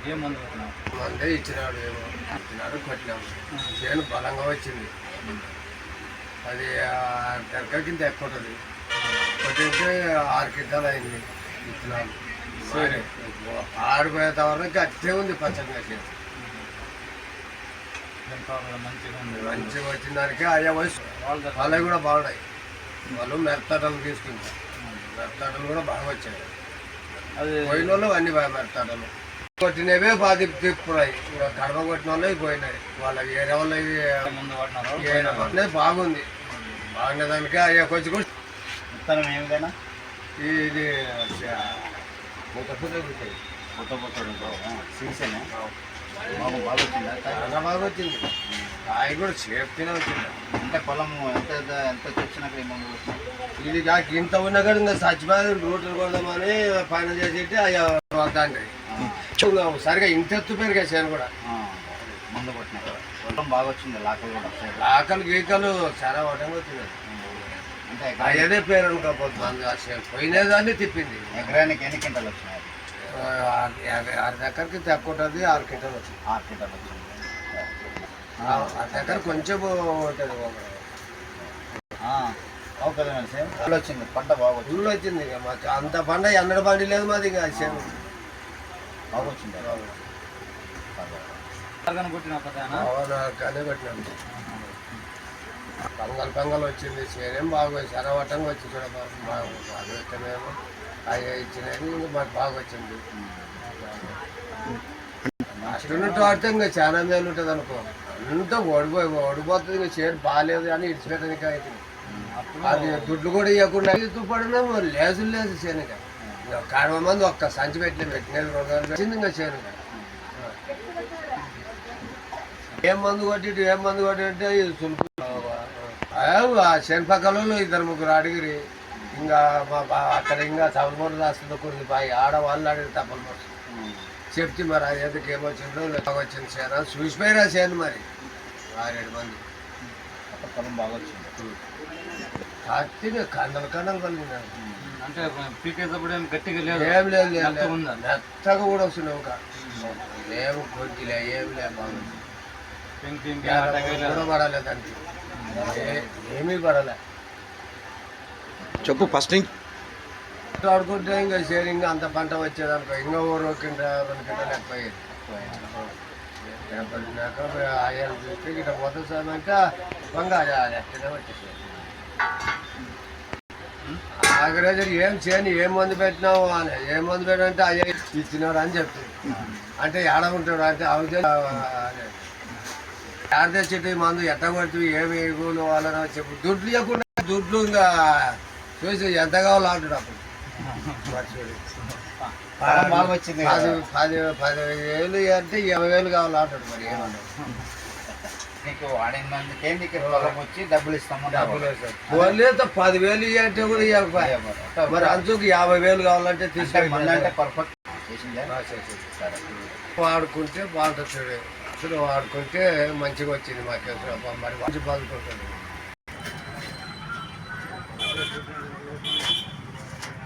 ఏం మందు మందే ఇచ్చినాడు, ఏమో ఇచ్చినాడు, కొట్టినాము. చేను బలంగా వచ్చింది. అది తెరక కింద ఎక్కువ ఉంటుంది. కొట్టింటే 6 క్వింటాలు అయింది ఇచ్చినాము. ఆడిపోయేంత వరకు అట్టే ఉంది పచ్చగా చేను. మంచిగా వచ్చిన దానికి అయ్యా వయసు వాళ్ళవి కూడా బాగున్నాయి. వాళ్ళు మెత్తటలు తీసుకుంటారు. మెత్తటలు కూడా బాగా వచ్చాయి. పోయిన వాళ్ళు అన్ని బాగా మెత్తటలు కొట్టినవే బాగా తిప్పున్నాయి. కడప కొట్టిన వాళ్ళవి పోయినాయి. వాళ్ళకి వేరే వాళ్ళవి బాగుంది. బాగుండే దానికి అయ్యా కొంచెం కూడా ఏమిదైనా ఇది సీసనే బాగా వచ్చిందా? చాలా బాగా వచ్చింది. కాయ కూడా చేస్తూనే వచ్చింది. అంటే పొలం ఎంత ఎంత తెచ్చినాక ఇది కాక ఇంత ఉన్నా కూడా ఇంకా చచ్చిపోయి రోడ్లు కొడదామని పైన చేసేటి అయ్యా వద్దండి. సరిగా ఇంత ఎత్తు పెరిగా చేను కూడా మందు కొట్టినా పొలం బాగా వచ్చింది. లాకలు కూడా లాకలు గీకలు చాలా వటంగా వచ్చింది. అంటే అదే పేరు అనుకోకపోతుంది. పోయినదాన్ని తిప్పింది. ఎకరానికి ఎన్ని క్వింటాలు వచ్చినాయి? 6 ఎకరకి తక్కువ ఉంటుంది. 6 క్వింటాలు వచ్చింది. 6 క్వింటాలు వచ్చింది. 6 ఎకర కొంచెం ఉంటుంది. వచ్చింది పంట బాగా ఊళ్ళో వచ్చింది. మాకు అంత పంట ఎన్నడ పండి లేదు మాది. ఇంకా చేను బాగా వచ్చింది. కదే కొట్టినాము. పొంగల్ వచ్చింది. చేనేం బాగా శరవటంగా వచ్చి కూడా బాగా పెట్టినేమో అయ్యా ఇచ్చినవి ఇంకా మాకు బాగా వచ్చింది. అట్లున్నట్టు ఆడితే ఇంకా చాలా మేలు ఉంటుంది అనుకో. అంతా ఓడిపోతుంది. ఇంకా చేను బాగాలేదు అని ఇడిచిపెట్టడానికి అవుతుంది. అది దుడ్లు కూడా ఇవ్వకుండా పడినా లేజులు లేదు చేనుక. ఇంకా 40 మంది ఒక్క సంచి పెట్టినది 2 రోజులు వచ్చింది. ఇంకా చేనుక ఏం మందు కొట్టి అంటే ఇది సులుపు. చేను పక్కల 2-3 అడిగిరి. ఇంకా అక్కడ ఇంకా తప్పలమూట రాస్తుంది. కొన్ని ఆడవాళ్ళు అడిగి తప్పలమూట చెప్తే మరి అది ఎందుకు ఏమొచ్చిందో వచ్చింది చేను చూసిపోయినా చేను మరి 6-7 మంది పొలం బాగా వచ్చింది. కత్తిగా కండలు కలిగినారు. అంటే పీకేటప్పుడు ఏం గట్టిగా లేదు. ఏం లేదు మెత్తగా కూడా వస్తున్నాయి. ఇంకా లేవు కొద్దిలే ఏమి లేదు. బాగుంది. కూడా పడాలి దానికి. ఏమీ పడాలి. చెప్పు ఫస్ట్ ఆడుకుంటే ఇంకా షేరింగ్ అంత పంట వచ్చేదనుకో ఇంకా 1 క్వింటాల్ 2 క్వింటాలు ఎక్కువయ్యేది. ఆయాలు చూస్తే ఇట్లా పోతే సార్ బంగా ఎక్కడే వచ్చేసి ఆగ్రేజు ఏం చేయని ఏం మందు పెట్టినావు అని. ఏం మందు పెట్టంటే అయ్యా ఇచ్చినాడు అని చెప్తుంది. అంటే ఏడ ఉంటాడు అంటే అవుతే ఏడ తెచ్చేటి మందు ఎట్ట కొడుతుంది ఏమి ఎగులు వాళ్ళని చెప్పు. దుడ్లు ఇవ్వకుండా దుడ్లు ఇంకా చూసి ఎంత కావాలో అంటాడు. అప్పుడు 10,000 అంటే 20,000 కావాలి అంటాడు. మరి ఏమన్నా నీకు వాడినందుకే నీకు పొలం వచ్చి డబ్బులు ఇస్తాము. డబ్బులు 10,000 అంటే కూడా ఇవ్వకపోయా. మరి అంచుకు 50,000 కావాలంటే తీసుకెళ్ళి పర్ఫెక్ట్ వాడుకుంటే బాగుంటుంది. అసలు వాడుకుంటే మంచిగా వచ్చింది మాకు. మరి మంచి బాగుంటుంది.